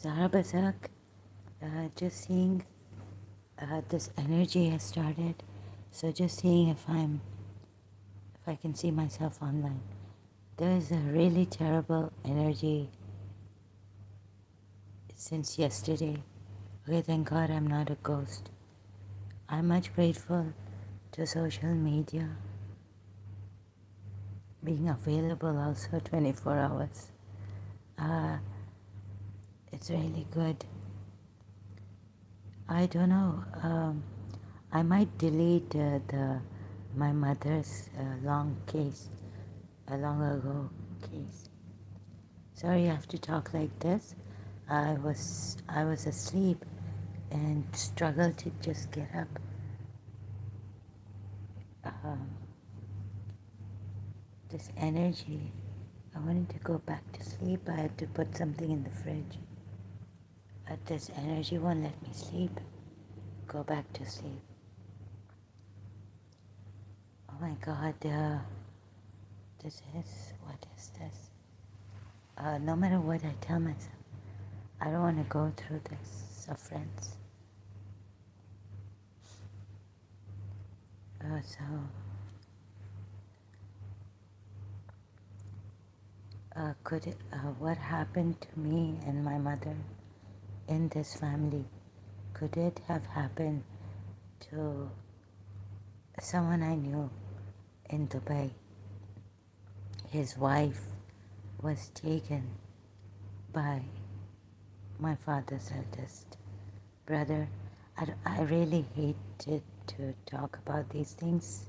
Zara Bazak, just seeing this energy has started. So just seeing if I can see myself online. There is a really terrible energy since yesterday. Okay, thank God I'm not a ghost. I'm much grateful to social media being available also 24 hours. Uh, it's really good. I don't know. I might delete my mother's long ago case. Sorry, I have to talk like this. I was asleep and struggled to just get up. Um, this energy. I wanted to go back to sleep. I had to put something in the fridge. This energy won't let me sleep. Go back to sleep. Oh my God. What is this? No matter what I tell myself, I don't want to go through this sufferance. So, what happened to me and my mother in this family, could it have happened to someone I knew in Dubai? His wife was taken by my father's eldest brother. I really hated to talk about these things,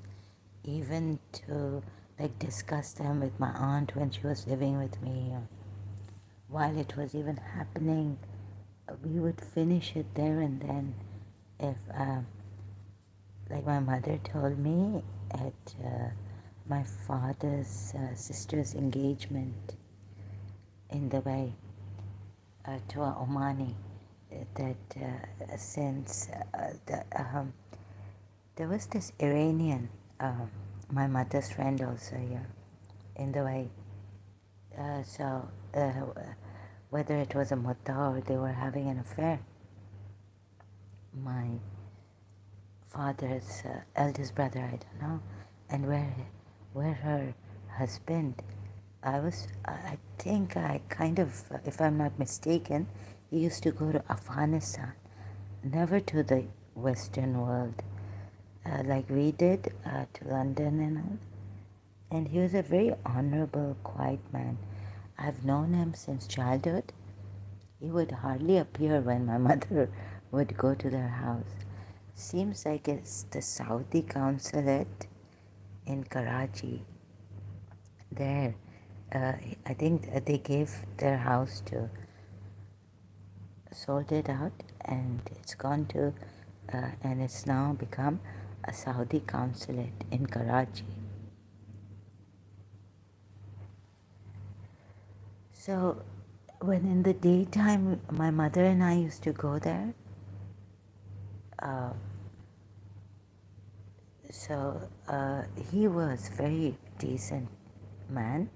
even to like discuss them with my aunt when she was living with me, or while it was even happening. We would finish it there and then. If like my mother told me at my father's sister's engagement in Dubai, to a Omani, that since there was this Iranian, my mother's friend also here in Dubai. So whether it was a mutta or they were having an affair, my father's eldest brother, I don't know, and where her husband, I think I kind of, if I'm not mistaken, he used to go to Afghanistan, never to the Western world, like we did, to London and all. And he was a very honorable, quiet man. I've known him since childhood. He would hardly appear when my mother would go to their house. Seems like it's the Saudi consulate in Karachi. There, I think they gave their house to, sold it out, and it's gone to, and it's now become a Saudi consulate in Karachi. So, when in the daytime my mother and I used to go there, uh, he was very decent man.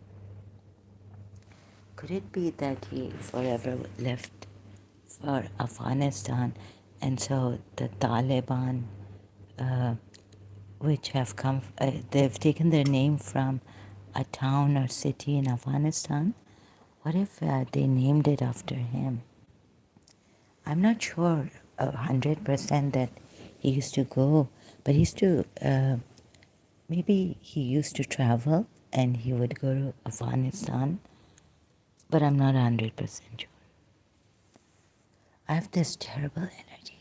Could it be that he forever left for Afghanistan, and so the Taliban, uh, which have come, they've taken their name from a town or city in Afghanistan? What if they named it after him? I'm not sure 100% that he used to go, but he used to, maybe he used to travel and he would go to Afghanistan, but I'm not 100% sure. I have this terrible energy.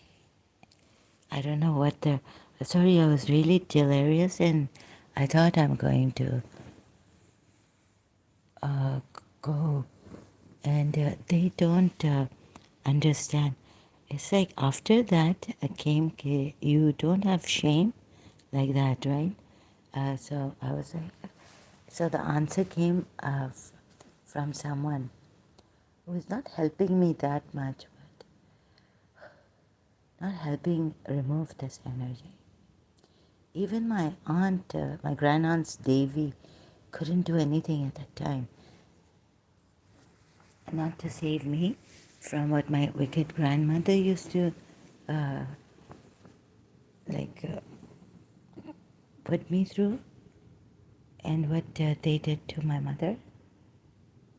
I don't know what the, sorry, I was really delirious and I thought I'm going to go, and they don't understand. It's like after that came, you don't have shame like that, right? So I was like, so the answer came from someone who is not helping me that much, but not helping remove this energy. Even my aunt, my grandaunt's Devi, couldn't do anything at that time. Not to save me, from what my wicked grandmother used to uh, like put me through, and what they did to my mother.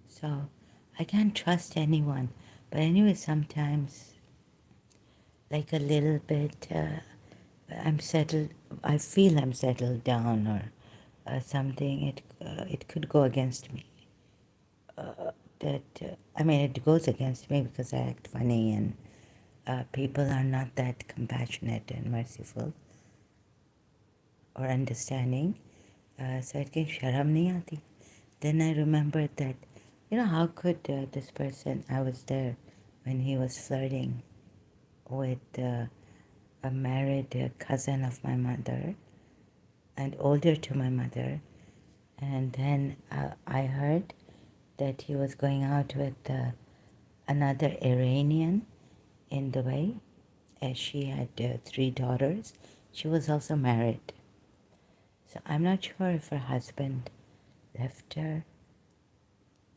So I can't trust anyone. But anyway, sometimes, like a little bit, I'm settled. I feel I'm settled down, or something. It could go against me. That I mean, it goes against me because I act funny, and people are not that compassionate and merciful or understanding. So it came sharam nahi aati. Then I remembered that, how could this person, I was there when he was flirting with a married cousin of my mother and older to my mother. And then I heard that he was going out with another Iranian in Dubai. She had 3 daughters. She was also married. So I'm not sure if her husband left her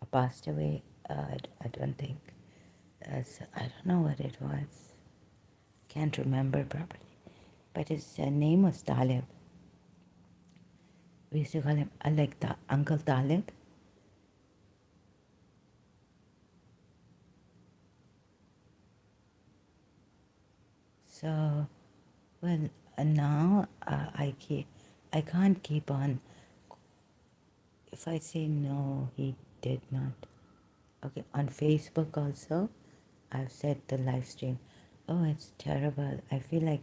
or passed away. I don't think. So I don't know what it was. Can't remember properly. But his name was Talib. We used to call him like Uncle Talib. So, well, now I can't keep on. If I say no, he did not. Okay, on Facebook also, I've said the live stream. Oh, it's terrible. I feel like,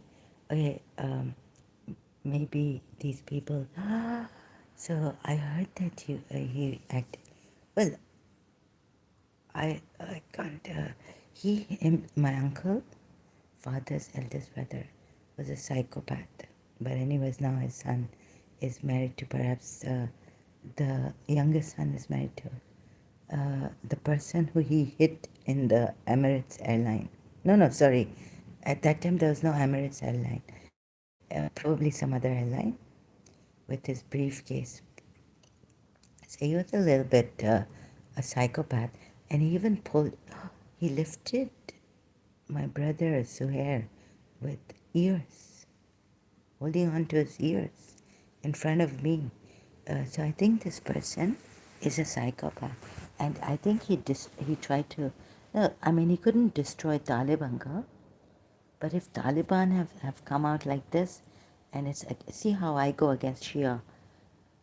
okay, maybe these people. So I heard that he acted. Well, I can't. My uncle, father's eldest brother, was a psychopath. But anyways, now his son is married to perhaps the youngest son is married to the person who he hit in the Emirates airline. No, no, sorry. At that time, there was no Emirates airline. Probably some other airline with his briefcase. So he was a little bit a psychopath, and he even pulled. He lifted my brother Zuhair with ears, holding on to his ears in front of me. So I think this person is a psychopath, and I think he tried to. No, I mean he couldn't destroy Taliban, but if Taliban have come out like this, and it's see how I go against Shia.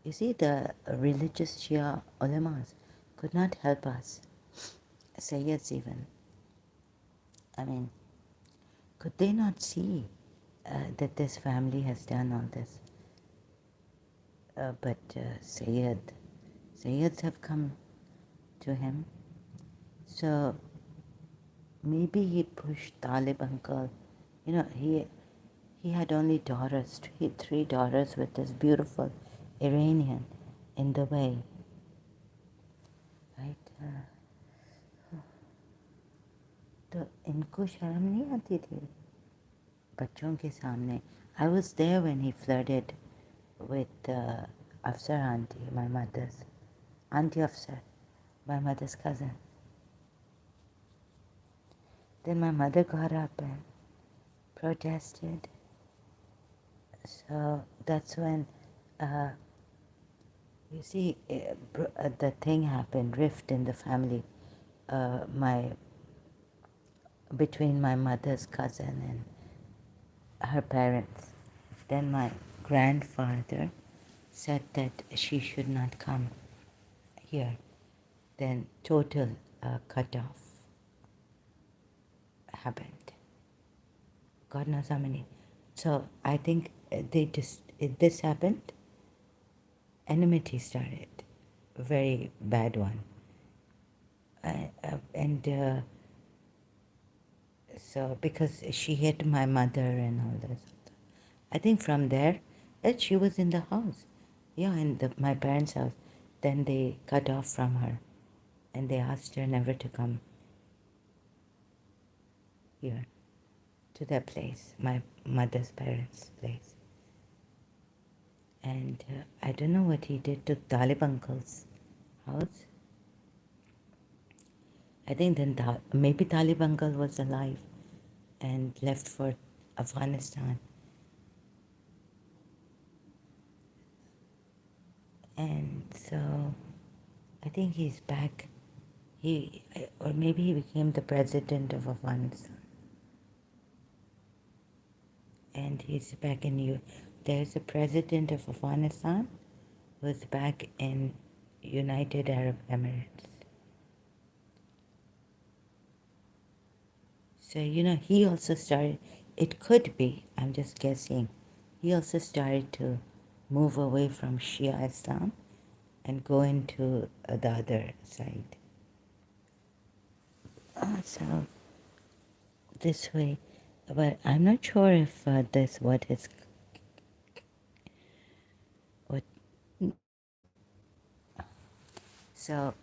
You see, the religious Shia ulamas could not help us. Sayyids even. I mean, could they not see that this family has done all this? But Sayyids have come to him. So maybe he pushed Talib uncle. He had only daughters, three daughters with this beautiful Iranian in Dubai, right? तो इनको शर्म नहीं आती थी बच्चों के सामने. I was there when he flirted with Afsar auntie, my mother's auntie Afsar, my mother's cousin. Then my mother got up and protested. So that's when, you see, the thing happened, rift in the family, my between my mother's cousin and her parents. Then my grandfather said that she should not come here. Then total cut-off happened. God knows how many. So I think this happened, enmity started, a very bad one. And so because she hit my mother and all this, I think from there, that she was in the house. Yeah, in my parents' house. Then they cut off from her and they asked her never to come here to that place, my mother's parents' place. And I don't know what he did to Talib uncle's house. I think then maybe Taliban girl was alive and left for Afghanistan. And so I think he's back. Or maybe he became the president of Afghanistan. And he's back in there's a president of Afghanistan who's back in United Arab Emirates. So, he also started, it could be, I'm just guessing, he also started to move away from Shia Islam and go into the other side. So, this way, but I'm not sure if what. So,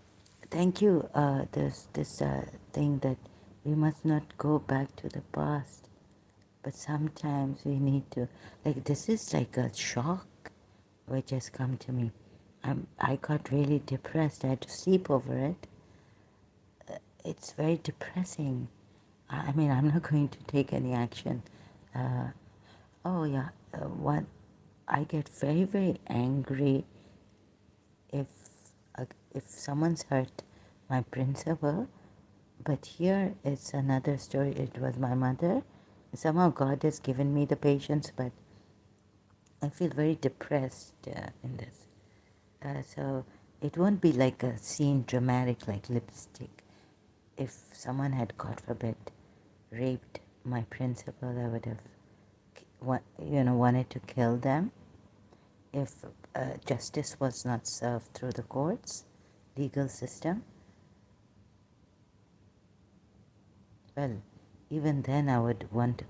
thank you. This thing that we must not go back to the past, but sometimes we need to. Like this is like a shock, which has come to me. I got really depressed. I had to sleep over it. It's very depressing. I mean, I'm not going to take any action. Uh, oh yeah, what I get very very angry if if someone's hurt my principal. But here it's another story. It was my mother. Somehow God has given me the patience, but I feel very depressed in this. So it won't be like a scene dramatic like lipstick. If someone had, God forbid, raped my principal, I would have, wanted to kill them. If justice was not served through the courts, legal system, well, even then I would want to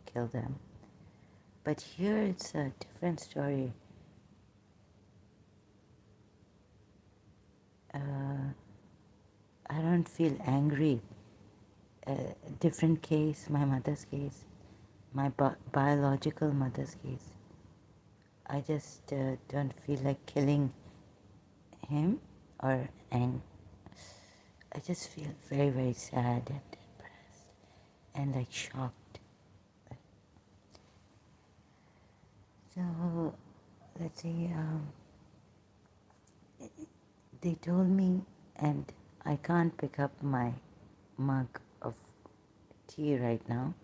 kill them. But here it's a different story. I don't feel angry. Different case, my mother's case, my biological mother's case. I just don't feel like killing him or I just feel very, very sad and depressed and like shocked. So, let's see, they told me, and I can't pick up my mug of tea right now.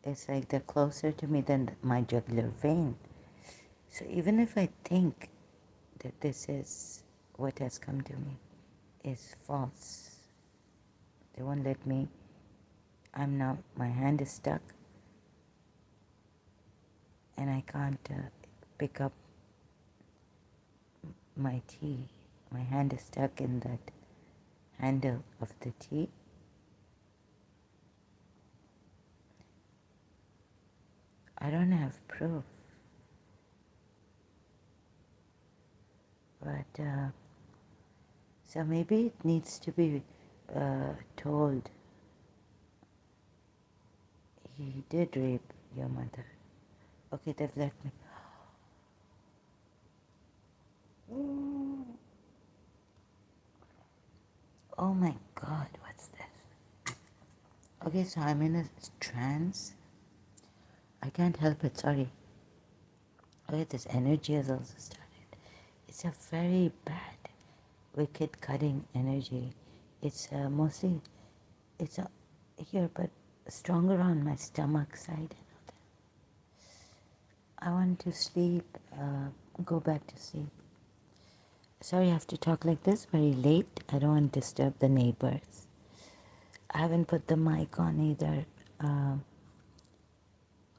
It's like they're closer to me than my jugular vein. So even if I think that this is what has come to me is false, they won't let me. My hand is stuck and I can't pick up my tea. My hand is stuck in that handle of the tea. I don't have proof, but so maybe it needs to be told. He did rape your mother. Okay, they've let me. Oh my God, what's this? Okay, so I'm in a trance. I can't help it, sorry. Okay, this energy has also started. It's a very bad, wicked, cutting energy. It's mostly, it's here, but stronger on my stomach side. I want to sleep, go back to sleep. Sorry I have to talk like this very late. I don't want to disturb the neighbors. I haven't put the mic on either.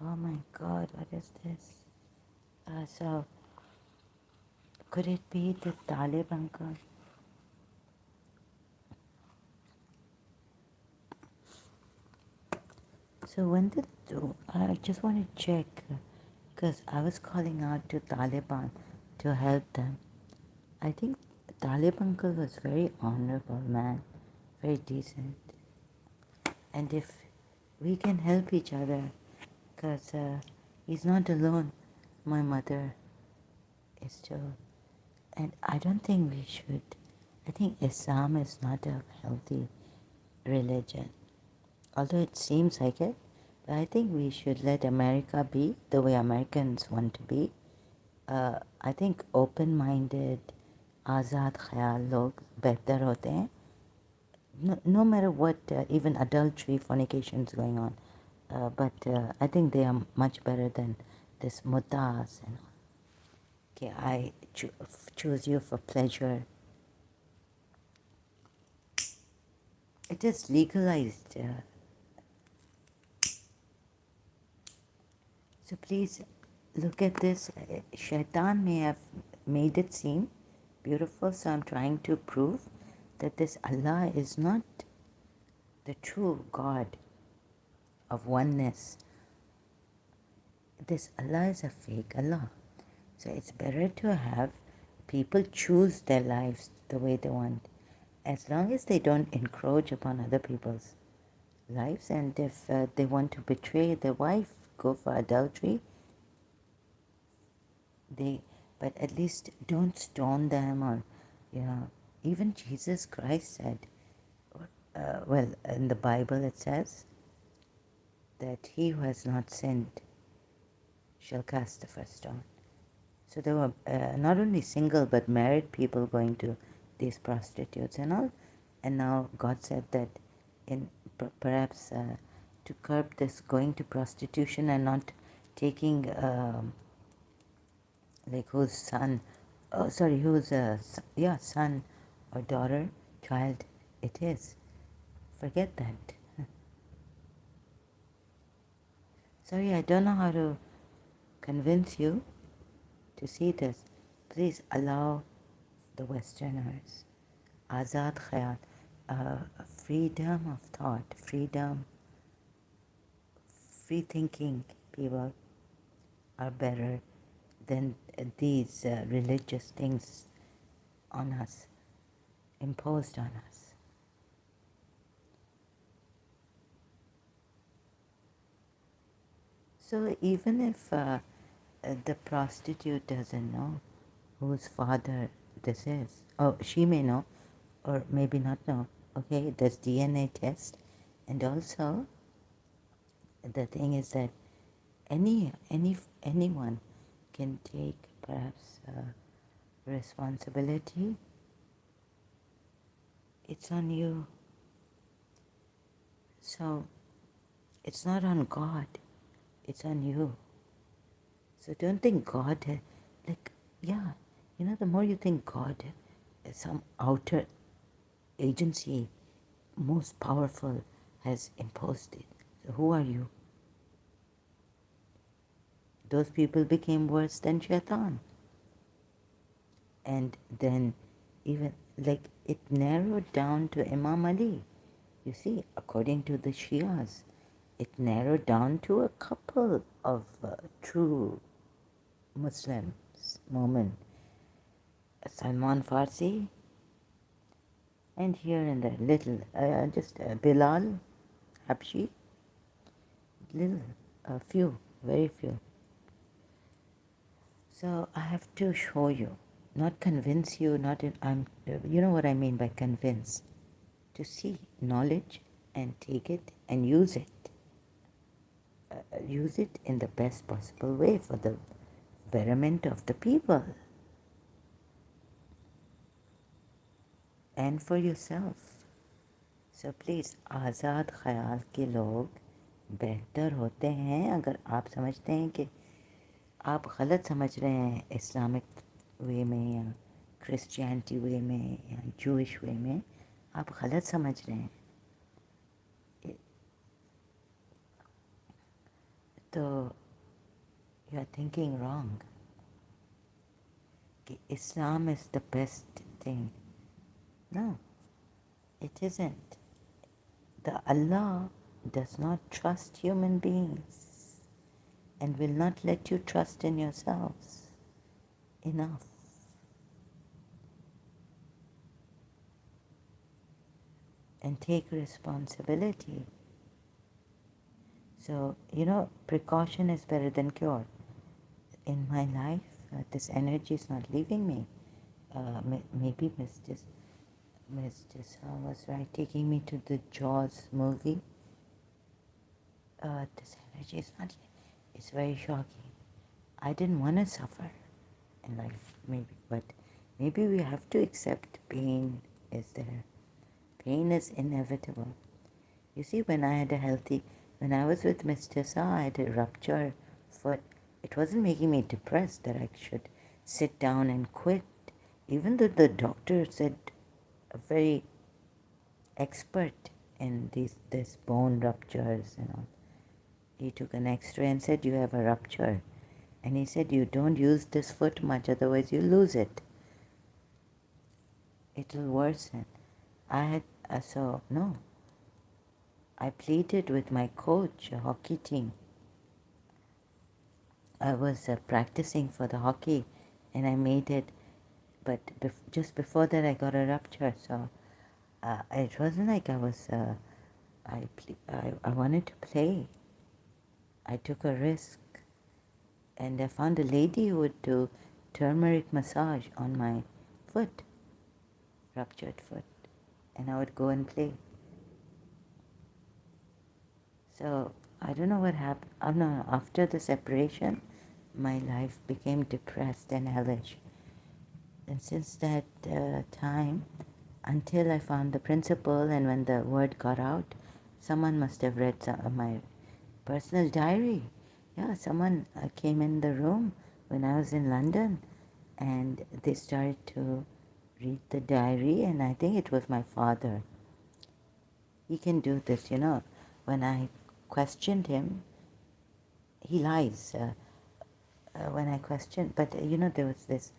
Oh my God, what is this? So, could it be the Taliban girl? So when did I just want to check because I was calling out to Taliban to help them. I think Talib uncle was very honorable man, very decent. And if we can help each other, because he's not alone, my mother is too. And I don't think we should. I think Islam is not a healthy religion. Although it seems like it, but I think we should let America be the way Americans want to be. I think open-minded, आज़ाद ख्याल लोग बेहतर होते हैं. No matter what, even adultery, fornication is going on. But I think they are much better than this mutas and all. Okay, I choose you for pleasure. It is legalized. So please look at this. Shaitan may have made it seem beautiful, so I'm trying to prove that this Allah is not the true God of oneness. This Allah is a fake Allah. So it's better to have people choose their lives the way they want, as long as they don't encroach upon other people's lives. And if they want to betray their wife, go for adultery, but at least don't stone them, or even Jesus Christ said, well, in the Bible it says that he who has not sinned shall cast the first stone. So there were not only single but married people going to these prostitutes and all. And now God said that in perhaps to curb this going to prostitution and not taking like whose son, whose son or daughter, child it is. Forget that. Sorry, I don't know how to convince you to see this. Please allow the Westerners Azad Khayal, freedom of thought, free thinking people are better than these religious things on us, imposed on us. So even if the prostitute doesn't know whose father this is, oh, she may know, or maybe not know. Okay, there's DNA test, and also the thing is that anyone can take perhaps responsibility. It's on you. So it's not on God, it's on you. So don't think God, the more you think God is some outer agency, most powerful, has imposed it. So who are you? Those people became worse than Shaitan. And then even it narrowed down to Imam Ali. You see, according to the Shias, it narrowed down to a couple of true Muslims, Mu'min, Salman Farsi, and here and there, little, just Bilal, Habshi, a few, very few. So I have to show you, not convince you, you know what I mean by convince, to see knowledge and take it and use it. Use it in the best possible way for the betterment of the people and for yourself. So please, आज़ाद ख्याल के लोग बेहतर होते हैं अगर आप समझते हैं कि आप गलत समझ रहे हैं इस्लामिक वे में या क्रिश्चियनिटी वे में या जूइश वे में, आप गलत समझ रहे हैं. तो you are thinking wrong. Islam is the best thing. No, it isn't. The Allah does not trust human beings and will not let you trust in yourselves enough. And take responsibility. So, precaution is better than cure. In my life, this energy is not leaving me. Maybe just Mr. Saw was right, taking me to the Jaws movie. This energy is not, it's very shocking. I didn't want to suffer in life, maybe, but maybe we have to accept pain is there. Pain is inevitable. You see, when I was with Mr. Saw, I had a rupture foot. It wasn't making me depressed that I should sit down and quit, even though the doctor said a very expert in this bone ruptures and all. He took an X-ray and said, you have a rupture. And he said, you don't use this foot much, otherwise you lose it. It'll worsen. No. I pleaded with my coach, a hockey team. I was practicing for the hockey and I made it, but just before that I got a rupture, so it wasn't like I wanted to play. I took a risk and I found a lady who would do turmeric massage on my foot, ruptured foot, and I would go and play. So I don't know what happened. Oh, no, after the separation, my life became depressed and hellish. And since that time, until I found the principal, and when the word got out, someone must have read my personal diary. Yeah, someone came in the room when I was in London, and they started to read the diary, and I think it was my father. He can do this, When I questioned him, he lies. When I questioned, but there was this,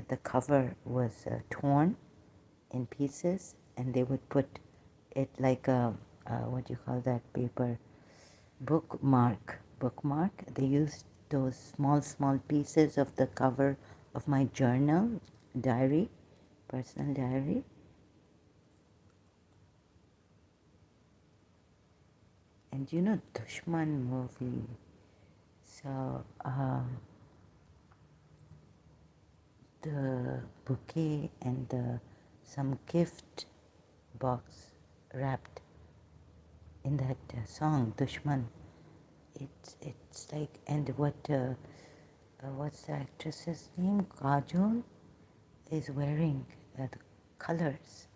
the cover was torn in pieces, and they would put it like a, what do you call that paper? Bookmark. They used those small pieces of the cover of my journal, diary, personal diary. And Dushman movie. So the bouquet and some gift box wrapped in that song Dushman. It's like, and what's the actress's name? Kajol is wearing the colors.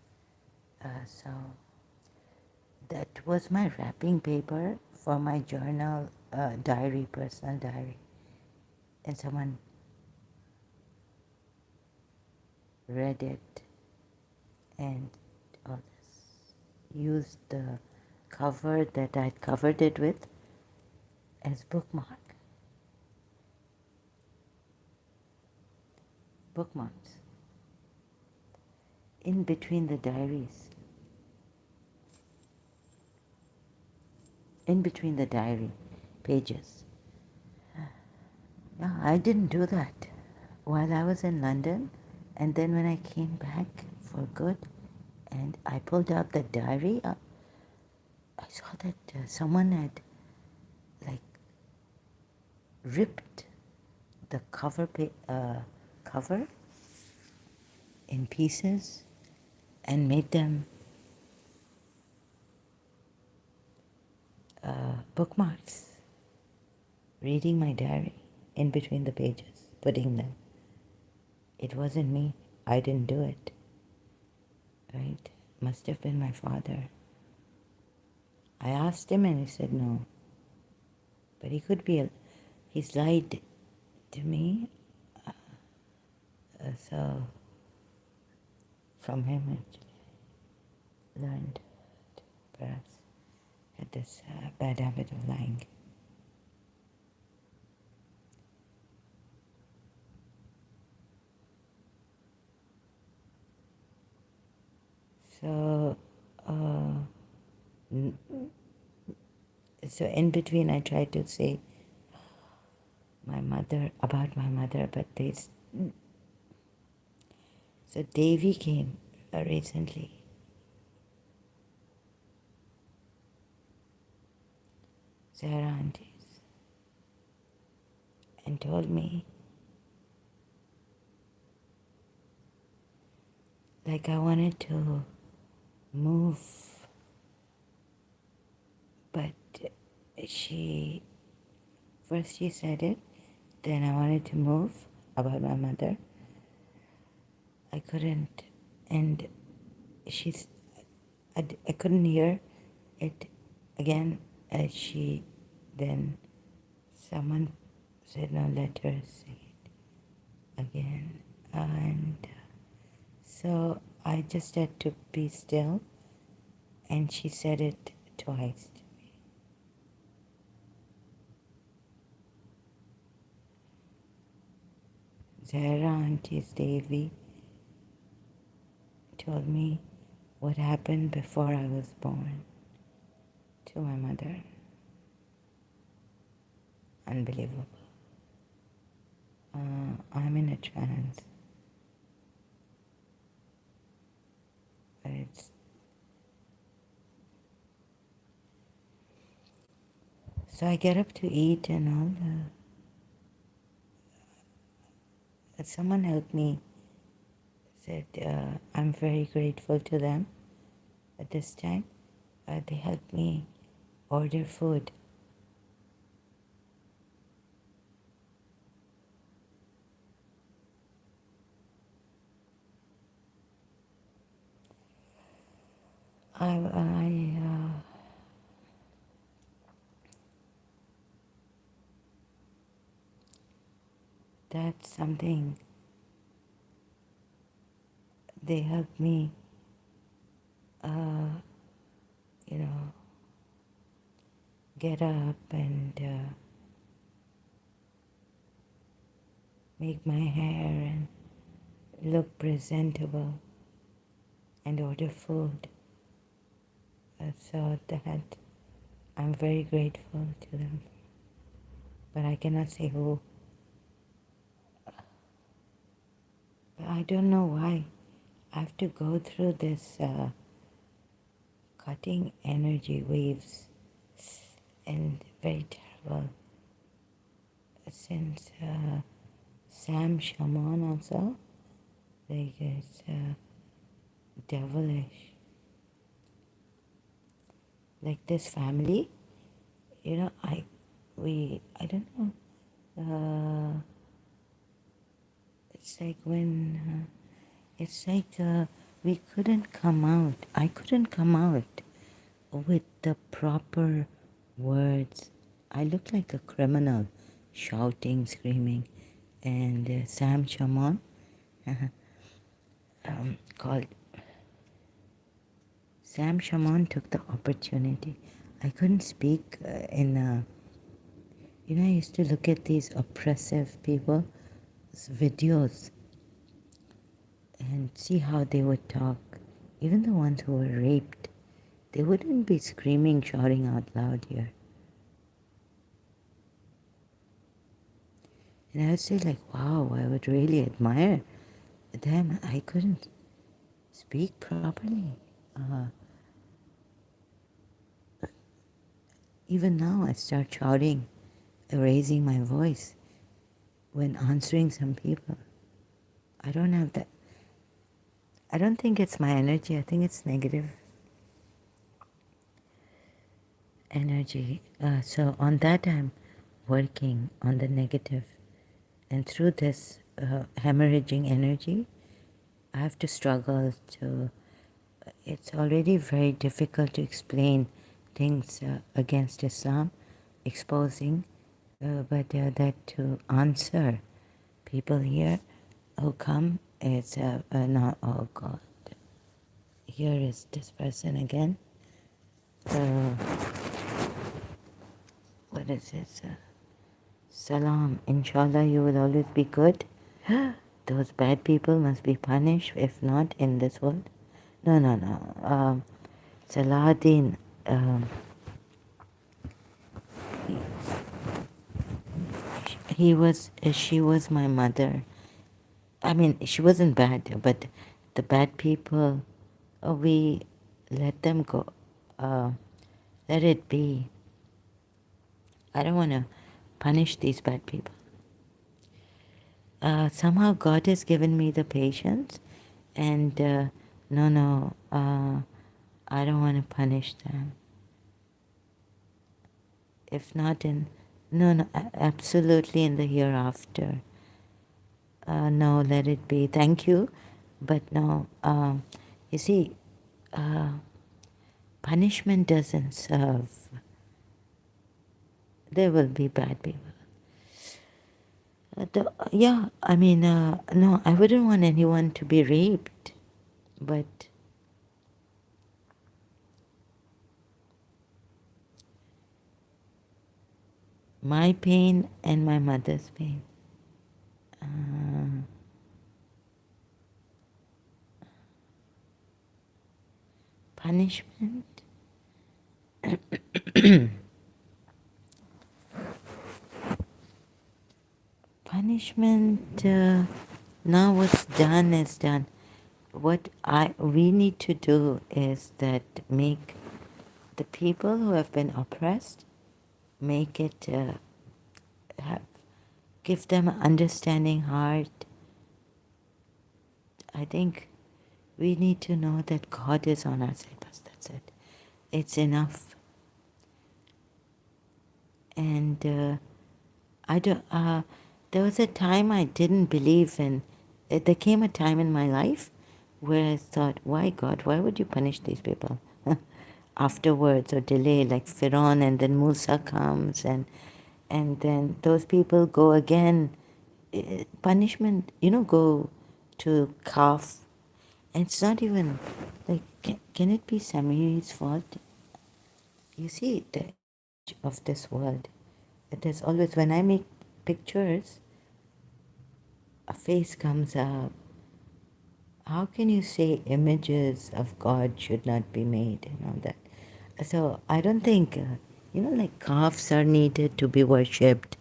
So that was my wrapping paper for my journal, diary, personal diary. And someone read it and all this, used the cover that I'd covered it with as bookmarks in between the diaries, in between the diary pages. Yeah, I didn't do that while I was in London, and then when I came back for good and I pulled out the diary, I saw that someone had like ripped the cover in pieces and made them bookmarks, reading my diary in between the pages, putting them. It wasn't me. I didn't do it. Right? Must have been my father. I asked him and he said no. But he could be, he's lied to me. So from him actually learned to perhaps had this bad habit of lying. So, so in between I tried to say about my mother, but so Devi came recently. Sarah aunties, and told me, like, I wanted to move, but she first she said it, then I wanted to move about my mother. I couldn't, and she's I couldn't hear it again. She then someone said, "No, let her say it again," and so I just had to be still, and she said it twice. Zahra Auntie's Devi told me what happened before I was born to my mother. Unbelievable. I'm in a trance. But it's so I get up to eat and all. Someone helped me. Said I'm very grateful to them. At this time, they helped me order food. That's something. They helped me, you know, get up and make my hair and look presentable and order food. So that I'm very grateful to them. But I cannot say who. But I don't know why I have to go through this cutting energy waves and very terrible. Since Sam Shaman also, like it's devilish. Like this family, you know, I don't know. It's like when, it's like we couldn't come out. I couldn't come out with the proper words. I looked like a criminal, shouting, screaming. And Sam Shaman called. Sam Shaman took the opportunity. I couldn't speak I used to look at these oppressive people's videos and see how they would talk. Even the ones who were raped, they wouldn't be screaming, shouting out loud here. And I would say like, wow, I would really admire them. I couldn't speak properly. Even now I start shouting, raising my voice when answering some people. I don't have that. I don't think it's my energy. I think it's negative energy. So on that I'm working on the negative. And through this hemorrhaging energy, I have to struggle to... It's already very difficult to explain things against Islam, exposing, but that to answer people here who come, it's not, oh God, here is this person again. What is this? Salam, inshallah you will always be good. Those bad people must be punished, if not in this world. No. Salahuddin, she was my mother. I mean, she wasn't bad, but the bad people, we let them go. Let it be. I don't want to punish these bad people. Somehow God has given me the patience, and I don't want to punish them. If not in, no, absolutely in the hereafter. No, let it be. Thank you, but no. You see, uh, punishment doesn't serve. There will be bad people. Yeah, I mean, no, I wouldn't want anyone to be raped, but my pain and my mother's pain. Punishment? Punishment, now what's done is done. What we need to do is that make the people who have been oppressed, make it, have, give them an understanding heart. I think we need to know that God is on our side. That's it. It's enough. And I don't. There was a time I didn't believe in. There came a time in my life where I thought, "Why God? Why would you punish these people?" Afterwards or delay, like Pharaoh, and then Musa comes, and then those people go again. Punishment, go to calf, and it's not even like. Can it be Samir's fault? You see the edge of this world. It is always when I make pictures, a face comes up. How can you say images of God should not be made and all that? So I don't think, like calves are needed to be worshipped.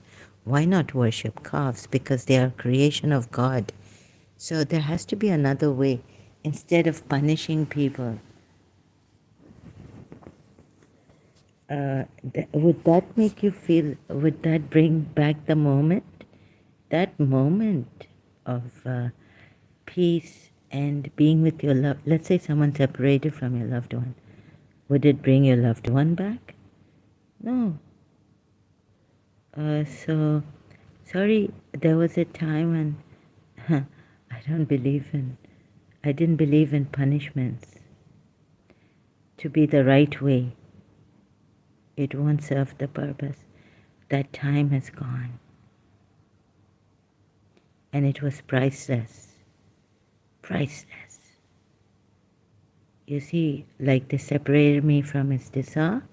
Why not worship calves? Because they are creation of God. So there has to be another way. Instead of punishing people, would that make you feel, would that bring back the moment? That moment of peace and being with your love. Let's say someone separated from your loved one. Would it bring your loved one back? No. So, sorry, there was a time when I didn't believe in punishments to be the right way. It won't serve the purpose. That time has gone. And it was priceless. Priceless. You see, like they separated me from his Istisa,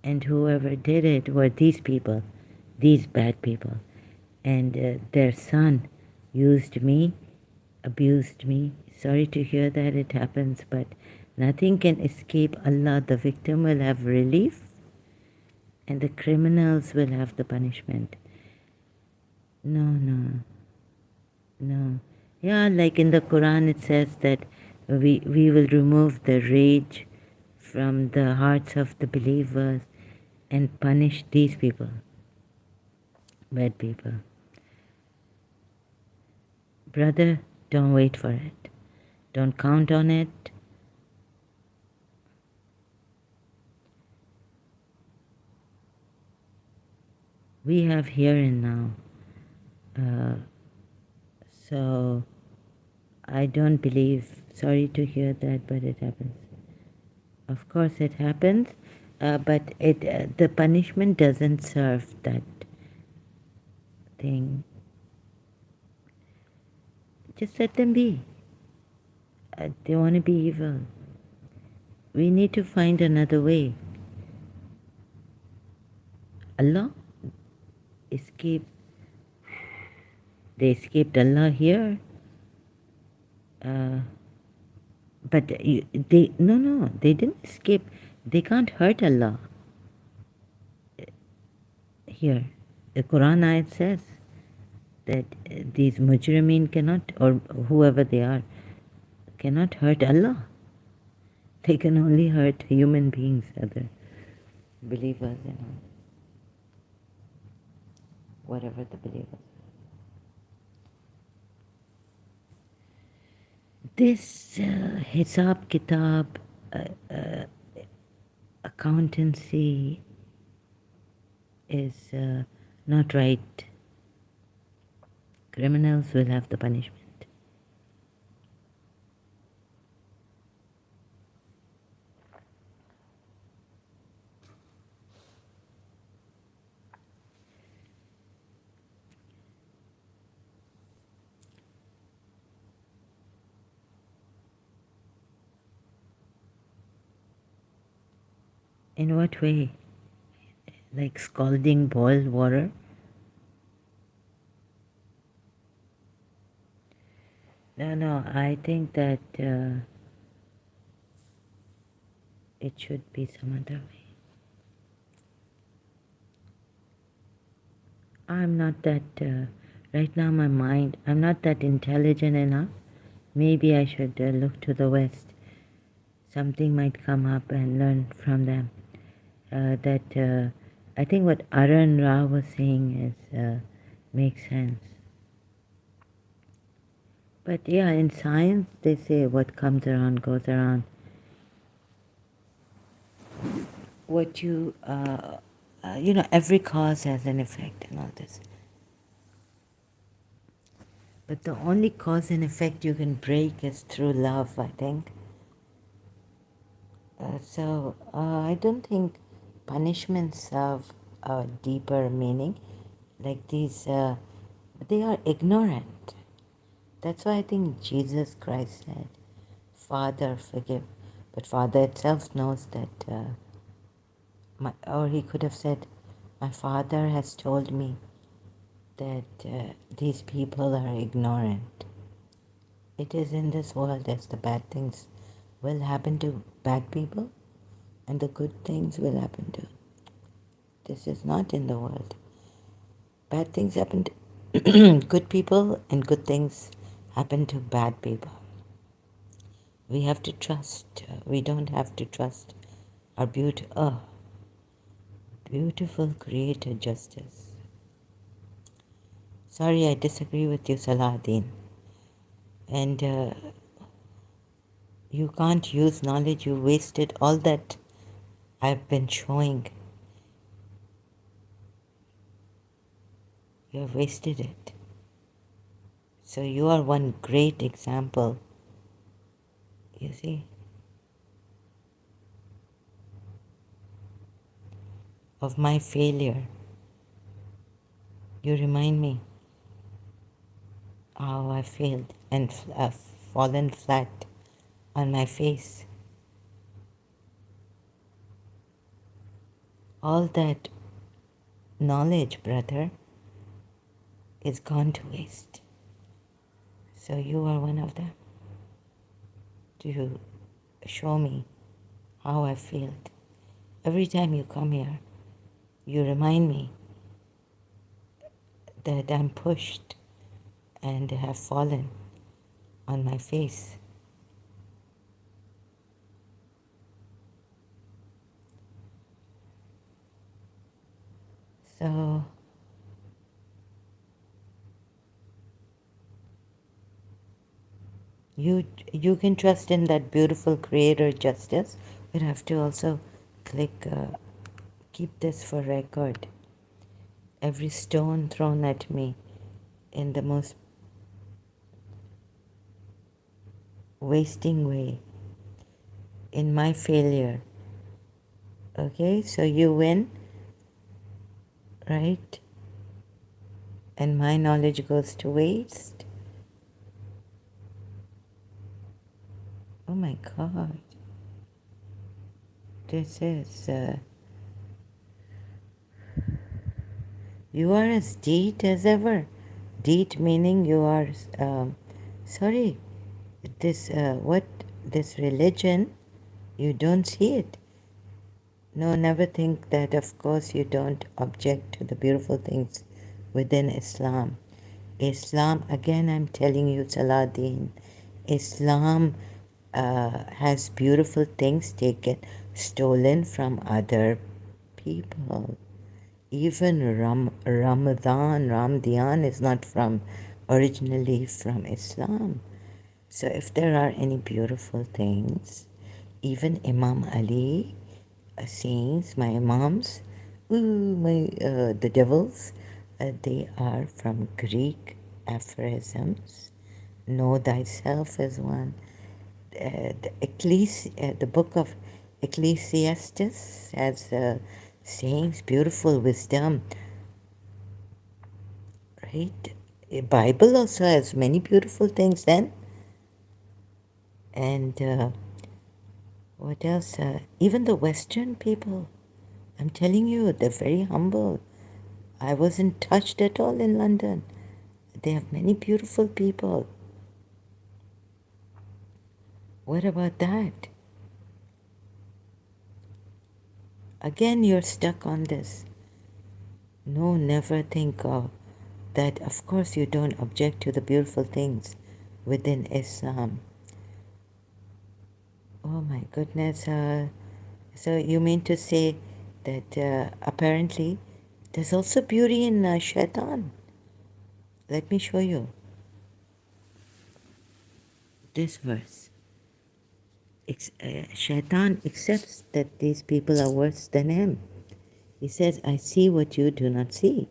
and whoever did it were these people, these bad people. And their son used me, abused me. Sorry to hear that it happens, but nothing can escape Allah. The victim will have relief, and the criminals will have the punishment. No, no, no. Yeah, like in the Quran it says that we will remove the rage from the hearts of the believers and punish these people, bad people. Brother, don't wait for it. Don't count on it. We have here and now. So I don't believe, sorry to hear that, but it happens. Of course it happens, but the punishment doesn't serve that thing. Just let them be. They want to be evil. We need to find another way. Allah escaped. They escaped Allah here. But they they didn't escape. They can't hurt Allah. Here, the Quran ayat says that these mujrimeen cannot, or whoever they are, cannot hurt Allah. They can only hurt human beings, other believers, whatever the believers. This Hisab Kitab accountancy is not right. Criminals will have the punishment. In what way? Like scalding boiled water? No, I think that it should be some other way. I'm not that, right now my mind, I'm not that intelligent enough. Maybe I should look to the West. Something might come up and learn from them. I think what Aran Ra was saying makes sense. But yeah, in science, they say what comes around goes around. What every cause has an effect and all this. But the only cause and effect you can break is through love, I think. I don't think punishments have a deeper meaning. Like these, they are ignorant. That's why I think Jesus Christ said, Father, forgive. But Father itself knows that, or he could have said, my Father has told me that these people are ignorant. It is in this world as the bad things will happen to bad people and the good things will happen to. This is not in the world. Bad things happen to good people and good things happen to bad people. We have to trust. We don't have to trust our beautiful creator justice. Sorry, I disagree with you, Salahuddin. And you can't use knowledge. You wasted all that I've been showing. You have wasted it. So you are one great example. You see? Of my failure. You remind me how I failed and fallen flat on my face. All that knowledge, brother, is gone to waste. So you are one of them. To show me how I failed. Every time you come here, you remind me that I'm pushed and have fallen on my face. So you can trust in that beautiful creator justice. But have to also click keep this for record. Every stone thrown at me in the most wasting way, in my failure. Okay, so you win, right? And my knowledge goes to waste. Oh my God. This is, you are as deed as ever. Deed meaning you are, sorry, this religion, you don't see it. No, never think that, of course, you don't object to the beautiful things within Islam. Islam, again, I'm telling you, Salahuddin, Islam has beautiful things stolen from other people. Even Ramadan is not originally from Islam. So if there are any beautiful things, even Imam Ali sayings, my imams, the devils, they are from Greek aphorisms. Know thyself is one. The book of Ecclesiastes has sayings, beautiful wisdom, right? The Bible also has many beautiful things then. And what else? Even the Western people, I'm telling you, they're very humble. I wasn't touched at all in London. They have many beautiful people. What about that? Again, you're stuck on this. No, never think of that. Of course, you don't object to the beautiful things within Islam. Oh my goodness. So you mean to say that apparently there's also beauty in shaitan? Let me show you this verse. Shaitan accepts that these people are worse than him. He says, I see what you do not see.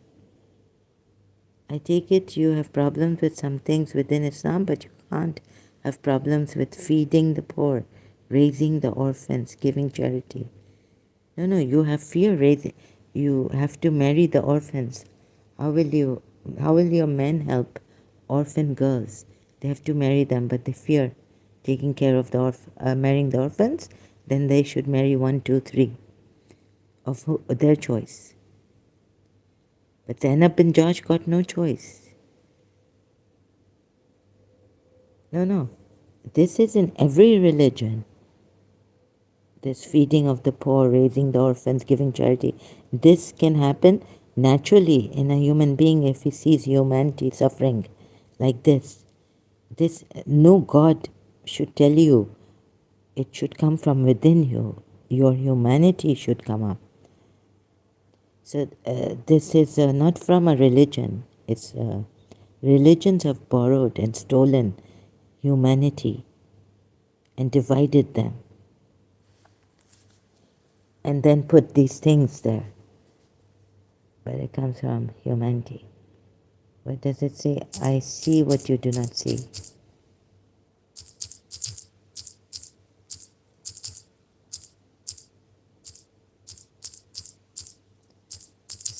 I take it you have problems with some things within Islam, but you can't have problems with feeding the poor, raising the orphans, giving charity. No, you have fear raising. You have to marry the orphans. How will your men help orphan girls? They have to marry them, but they fear taking care of marrying the orphans. Then they should marry 1, 2, 3 of their choice. But Zainab bin George got no choice. No. This is in every religion. This feeding of the poor, raising the orphans, giving charity. This can happen naturally in a human being if he sees humanity suffering like this. No God should tell you. It should come from within you. Your humanity should come up. So this is not from a religion. It's religions have borrowed and stolen humanity and divided them and then put these things there. But it comes from humanity. What does it say? I see what you do not see.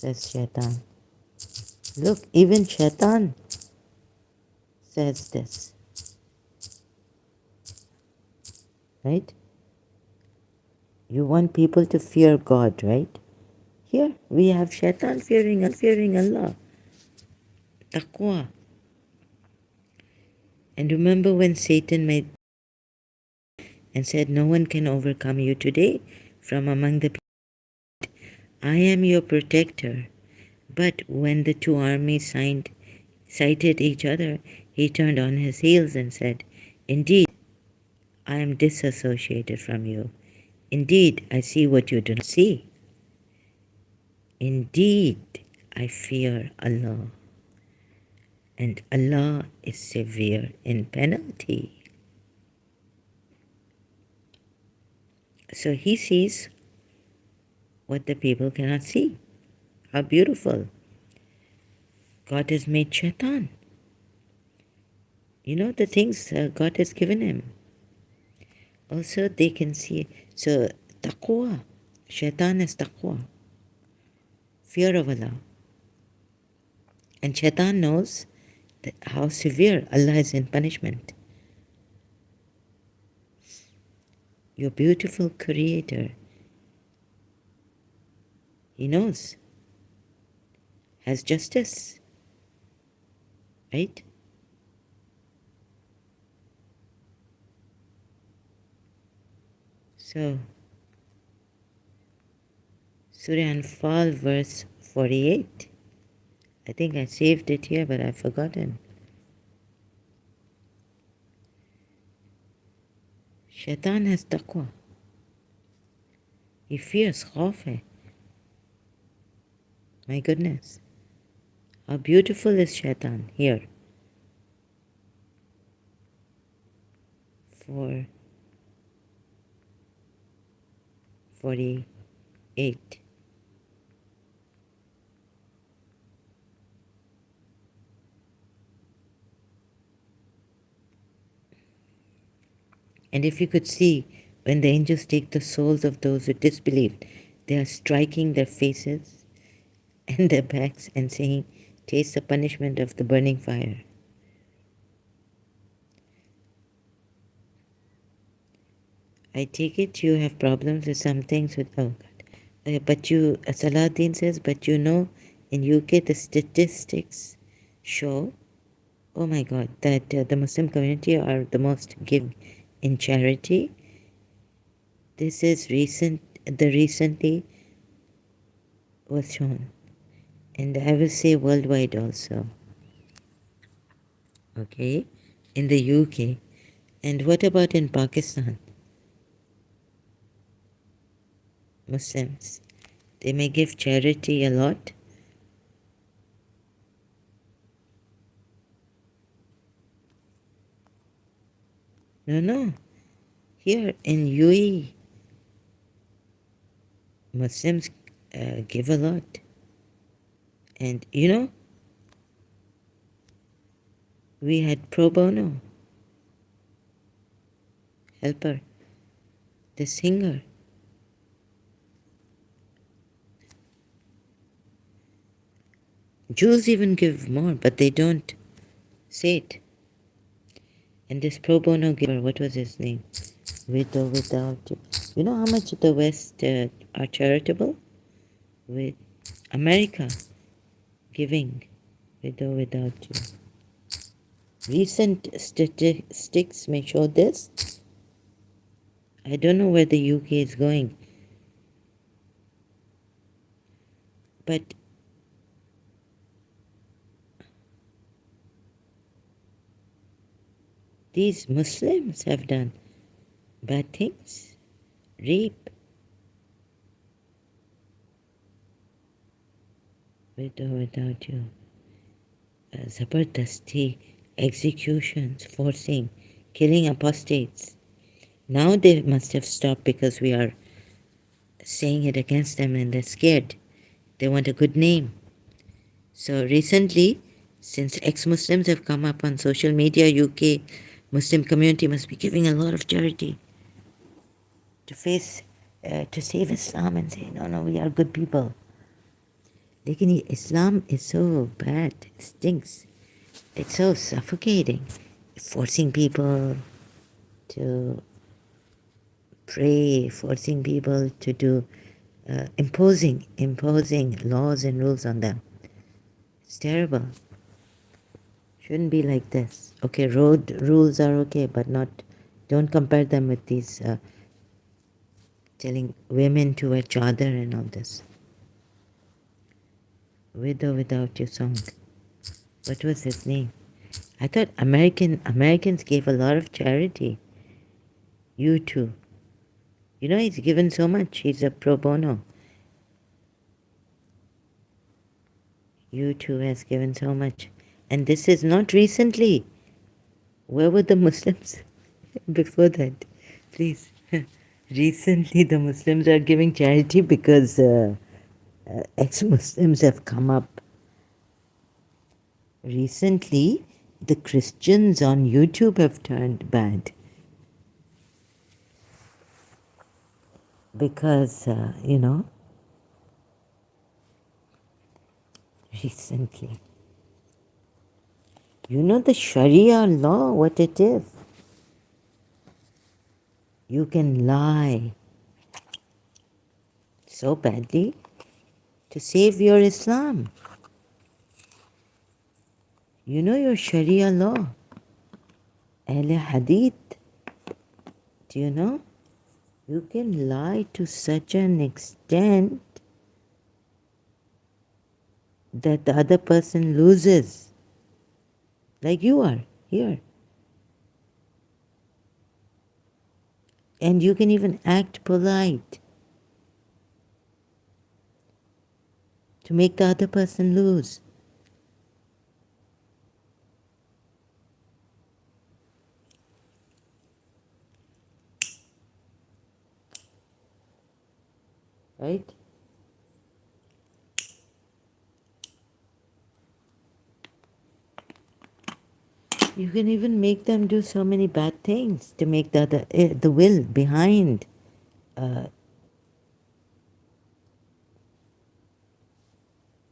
Says Shaitan. Look, even Shaitan says this. Right? You want people to fear God, right? Here we have Shaitan fearing Allah. Taqwa. And remember when Satan made and said, no one can overcome you today from among the people. I am your protector. But when the two armies sighted each other, he turned on his heels and said, indeed, I am disassociated from you. Indeed, I see what you do not see. Indeed, I fear Allah. And Allah is severe in penalty. So he sees what the people cannot see. How beautiful. God has made Shaitan. You know the things God has given him. Also they can see. So taqwa. Shaitan is taqwa. Fear of Allah. And Shaitan knows that how severe Allah is in punishment. Your beautiful creator, he knows, has justice. Right? So, Surah Anfal verse 48. I think I saved it here, but I've forgotten. Shaitan has taqwa. He fears khawf hai. My goodness. How beautiful is Shaitan here. 448. And if you could see, when the angels take the souls of those who disbelieved, they are striking their faces and their backs and saying, taste the punishment of the burning fire. I take it you have problems with some things with, oh God. But you, Salahuddin says, but you know, in UK the statistics show, oh my God, that the Muslim community are the most giving in charity. This is recently was shown. And I will say worldwide also. Okay? In the UK. And what about in Pakistan? Muslims. They may give charity a lot. No. Here in UAE, Muslims give a lot. And you know, we had pro bono helper, the singer. Jews even give more, but they don't say it. And this pro bono giver, what was his name? With or without. You know how much the West are charitable? With America giving with or without you. Recent statistics may show this. I don't know where the UK is going. But these Muslims have done bad things. Rape. With or without you. Zabardasti. Executions. Forcing. Killing apostates. Now they must have stopped because we are saying it against them and they're scared. They want a good name. So recently, since ex-Muslims have come up on social media, UK Muslim community must be giving a lot of charity to save Islam and say, no, we are good people. Lekin Islam is so bad, it stinks. It's so suffocating, forcing people to pray, forcing people to do, imposing laws and rules on them. It's terrible. Shouldn't be like this. Okay, road rules are okay, but don't compare them with these telling women to wear chadar and all this. With or without your song. What was his name? I thought Americans gave a lot of charity. You too. You know, he's given so much. He's a pro bono. You too has given so much. And this is not recently. Where were the Muslims before that? Please. Recently, the Muslims are giving charity because ex-Muslims have come up. Recently, the Christians on YouTube have turned bad. Because, recently. You know the Sharia law, what it is? You can lie so badly to save your Islam. You know your Sharia law. Ahle Hadith. Do you know? You can lie to such an extent that the other person loses. Like you are here. And you can even act polite to make the other person lose. right? You can even make them do so many bad things to make the will behind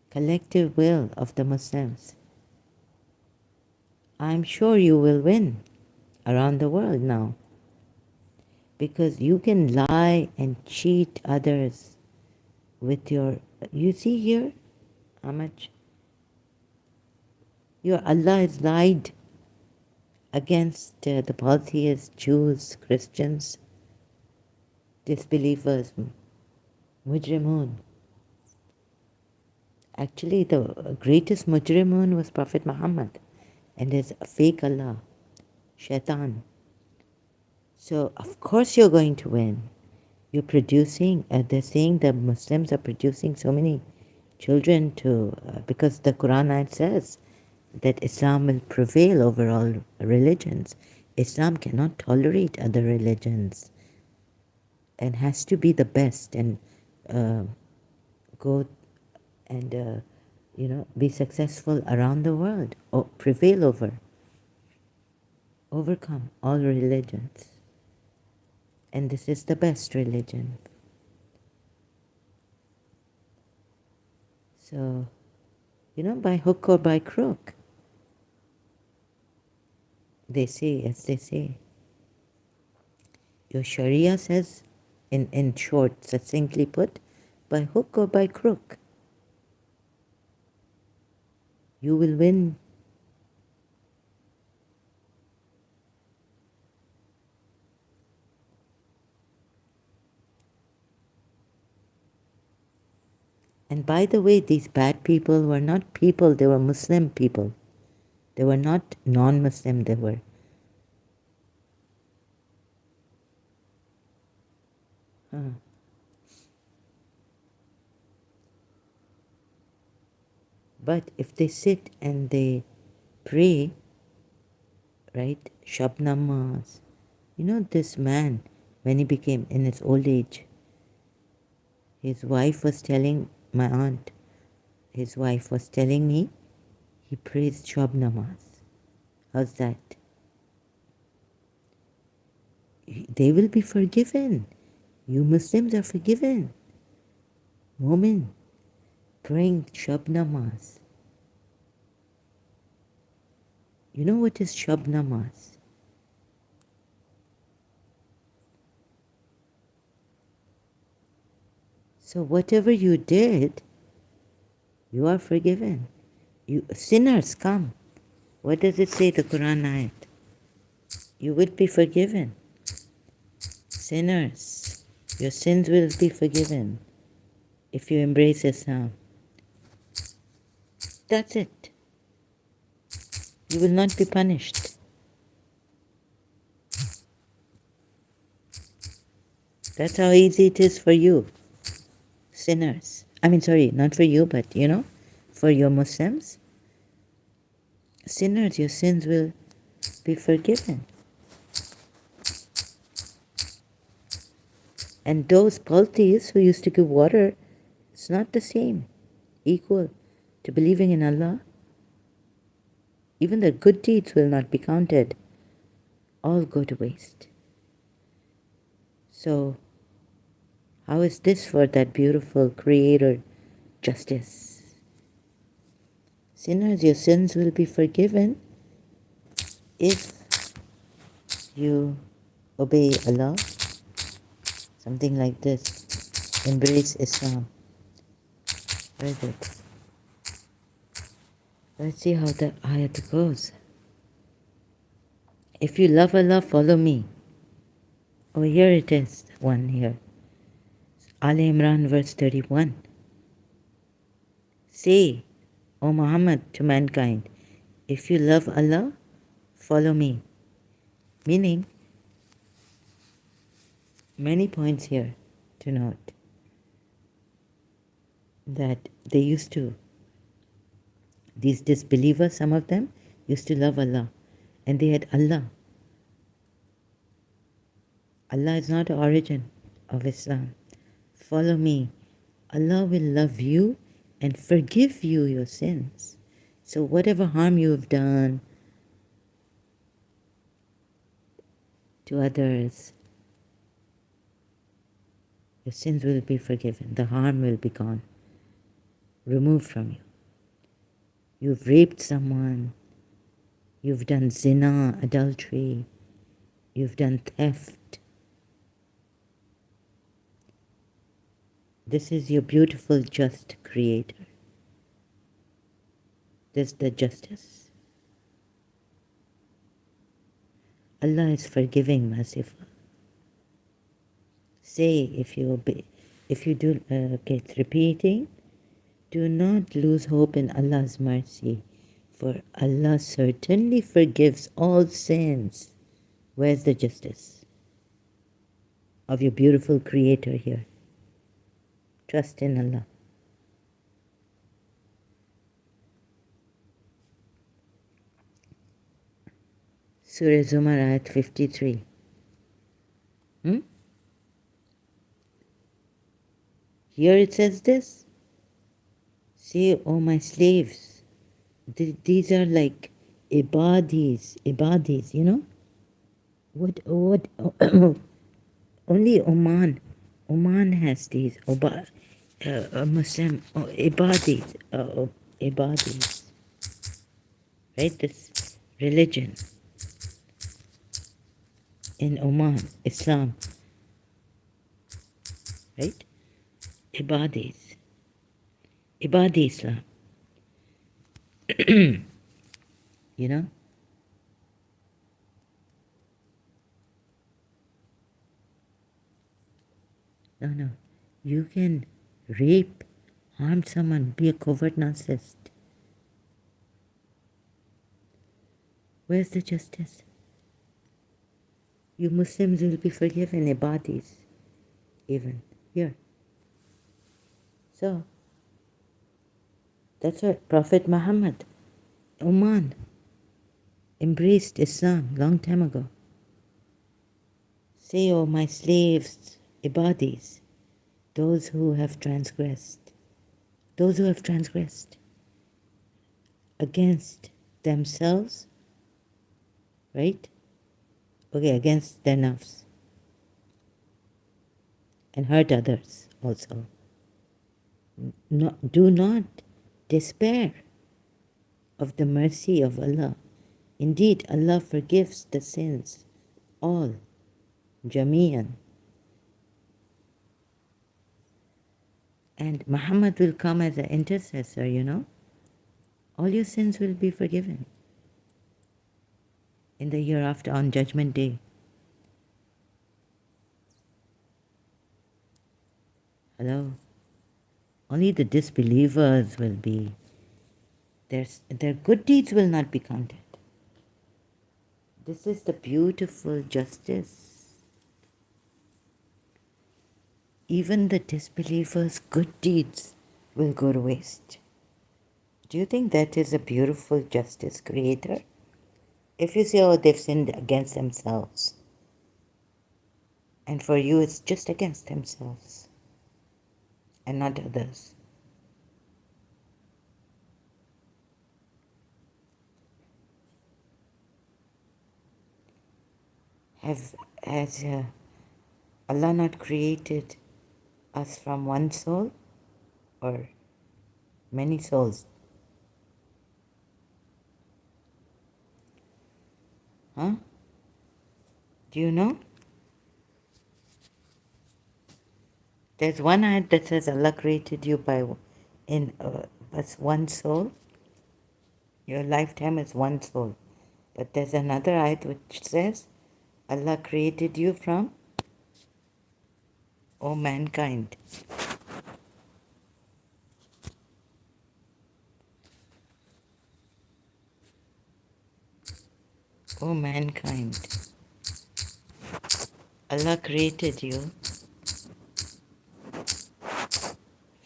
collective will of the Muslims. I'm sure you will win around the world now, because you can lie and cheat others with your. You see here how much your Allah has lied against the polytheists, Jews, Christians, disbelievers, mujrimun. Actually, the greatest mujrimun was Prophet Muhammad and his fake Allah, Shaitan. So, of course, you're going to win. You're producing, they're saying the Muslims are producing so many children to, because the Quran ayat says that Islam will prevail over all religions. Islam cannot tolerate other religions and has to be the best and uh, go and, be successful around the world, or prevail over, overcome all religions. And this is the best religion. So, by hook or by crook, they say, as they say. Your Sharia says, in short, succinctly put, by hook or by crook, you will win. And by the way, these bad people were not people, they were Muslim people. They were not non-Muslim, they were. But if they sit and they pray, right, Shab Namaz, this man, when he became in his old age, his wife was telling my aunt, his wife was telling me, he prays Shab Namaz. How's that? They will be forgiven. You Muslims are forgiven. Woman, praying Shab Namaz. You know what is Shab Namaz? So whatever you did, you are forgiven. You sinners, come. What does it say, the Quran ayat? You will be forgiven. Sinners, your sins will be forgiven if you embrace Islam. That's it. You will not be punished. That's how easy it is for you, sinners. I mean, sorry, not for you, but for your Muslims. Sinners, your sins will be forgiven. And those polytheists who used to give water, it's not the same, equal to believing in Allah. Even their good deeds will not be counted. All go to waste. So, how is this for that beautiful Creator justice? Sinners, your sins will be forgiven if you obey Allah. Something like this. Embrace Islam. Where is it? Let's see how the ayat goes. If you love Allah, follow me. Oh, here it is. One here. Ali Imran verse 31. Say, O Muhammad, to mankind, if you love Allah, follow me. Meaning, many points here to note. That they used to, these disbelievers, some of them, used to love Allah. And they had Allah. Allah is not the origin of Islam. Follow me. Allah will love you and forgive you your sins. So whatever harm you have done to others, your sins will be forgiven. The harm will be gone, removed from you. You've raped someone, you've done zina, adultery, you've done theft. This is your beautiful, just Creator. This is the justice. Allah is forgiving, merciful. Say, if you obey, if you do, okay, it's repeating, do not lose hope in Allah's mercy, for Allah certainly forgives all sins. Where's the justice of your beautiful Creator here? Trust in Allah. Surah Zumar, ayat 53. Here it says this. Say, oh my slaves, these are like ibadis, you know? What, only Oman has these, Muslim, ibadis, right? This religion in Oman, Islam, right? Ibadi Islam, you know? No. You can rape, harm someone, be a covert narcissist. Where's the justice? You Muslims will be forgiven, ibadis, even here. So, that's what Prophet Muhammad, Oman, embraced Islam long time ago. Say, oh my slaves, ibadis, those who have transgressed against themselves, right? Okay, against their nafs, and hurt others also. No, do not despair of the mercy of Allah. Indeed, Allah forgives the sins, all, jami'an. And Muhammad will come as an intercessor, you know. All your sins will be forgiven in the year after, on Judgment Day. Hello? Only the disbelievers will be, their good deeds will not be counted. This is the beautiful justice. Even the disbelievers' good deeds will go to waste. Do you think that is a beautiful justice, Creator? If you say, oh, they've sinned against themselves, and for you it's just against themselves and not others. Has Allah not created us from one soul or many souls? Huh? Do you know? There's one ayat that says Allah created you as one soul. Your lifetime is one soul. But there's another ayat which says Allah created you from, O mankind. O mankind. Allah created you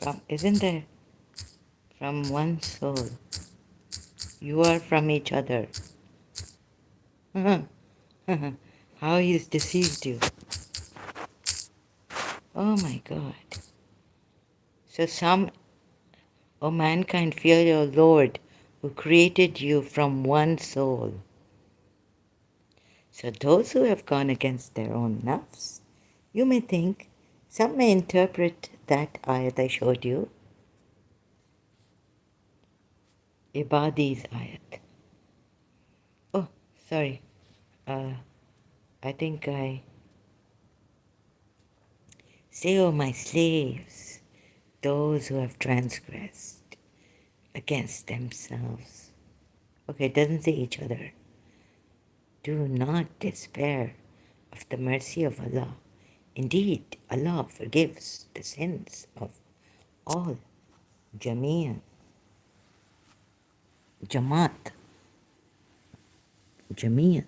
from, isn't there? From one soul. You are from each other. How he's deceived you. Oh my God. So some, O mankind, fear your Lord who created you from one soul. So those who have gone against their own nafs, you may think, some may interpret that ayat I showed you, Ibadi's ayat. Oh, sorry. I think I say, O my slaves, those who have transgressed against themselves. Okay, it doesn't say each other. Do not despair of the mercy of Allah. Indeed, Allah forgives the sins of all. Jamian, Jamaat, Jamian.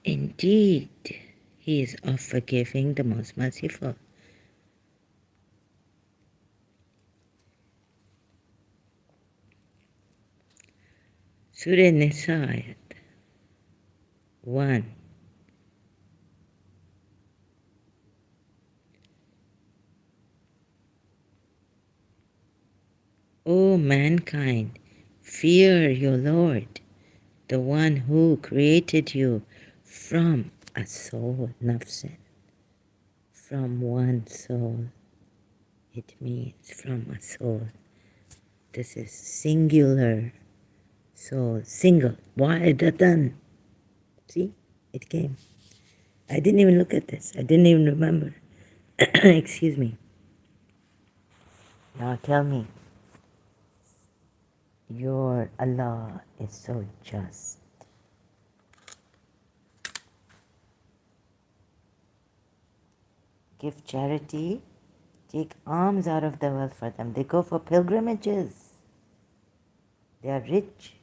Indeed, He is of forgiving, the most merciful. Surah Nisa ayat 1. O mankind, fear your Lord, the one who created you from a soul, nafsin, from one soul. It means from a soul. This is singular soul, single. Wahidatan. See, it came. I didn't even look at this. I didn't even remember. Excuse me. Now tell me, your Allah is so just. Give charity, take alms out of the wealth for them. They go for pilgrimages. They are rich.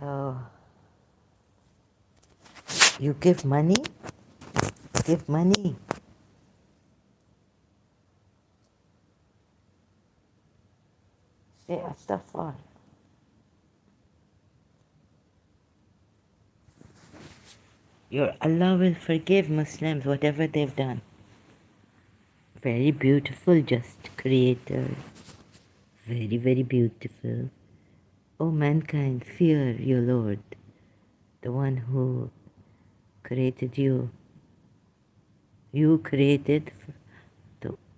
So, you give money? Give money. Say astaghfar. Your Allah will forgive Muslims whatever they've done. Very beautiful, just Creator. Very, very beautiful. O mankind, fear your Lord, the one who created you. You created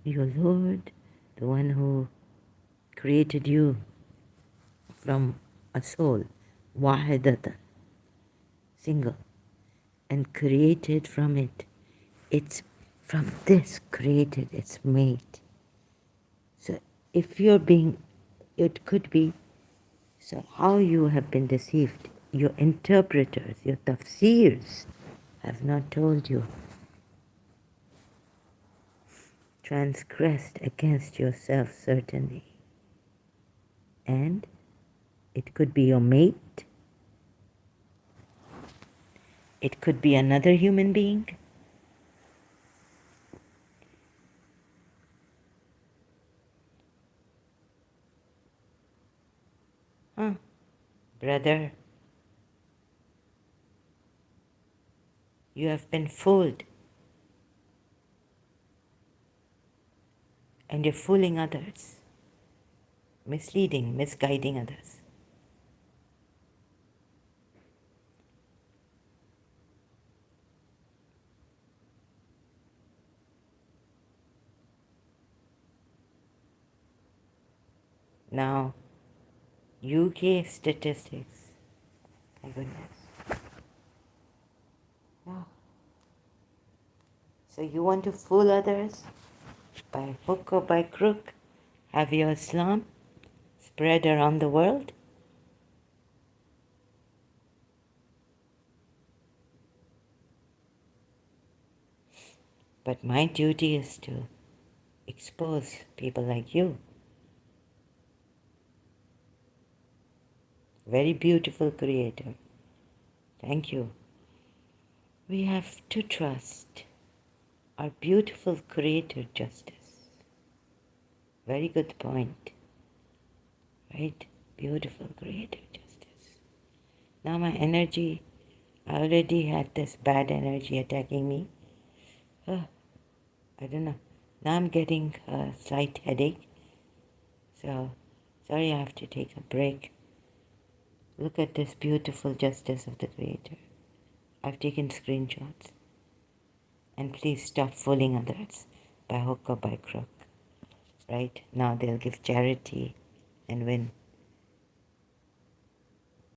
your Lord, the one who created you from a soul, wahidatan, single, and created from it. It's from this created, it's made. So if you're being, it could be, so how you have been deceived, your interpreters, your tafsirs have not told you. Transgressed against yourself, certainly. And it could be your mate. It could be another human being. Huh, brother, you have been fooled. And you're fooling others. Misleading, misguiding others. Now, UK statistics. My goodness. Yeah. So you want to fool others? By hook or by crook? Have your Islam spread around the world? But my duty is to expose people like you. Very beautiful Creator. Thank you. We have to trust our beautiful Creator Justice. Very good point, right? Beautiful Creator Justice. Now my energy, I already had this bad energy attacking me. I don't know. Now I'm getting a slight headache. So, sorry I have to take a break. Look at this beautiful justice of the Creator. I've taken screenshots. And please stop fooling others by hook or by crook. Right? Now they'll give charity and win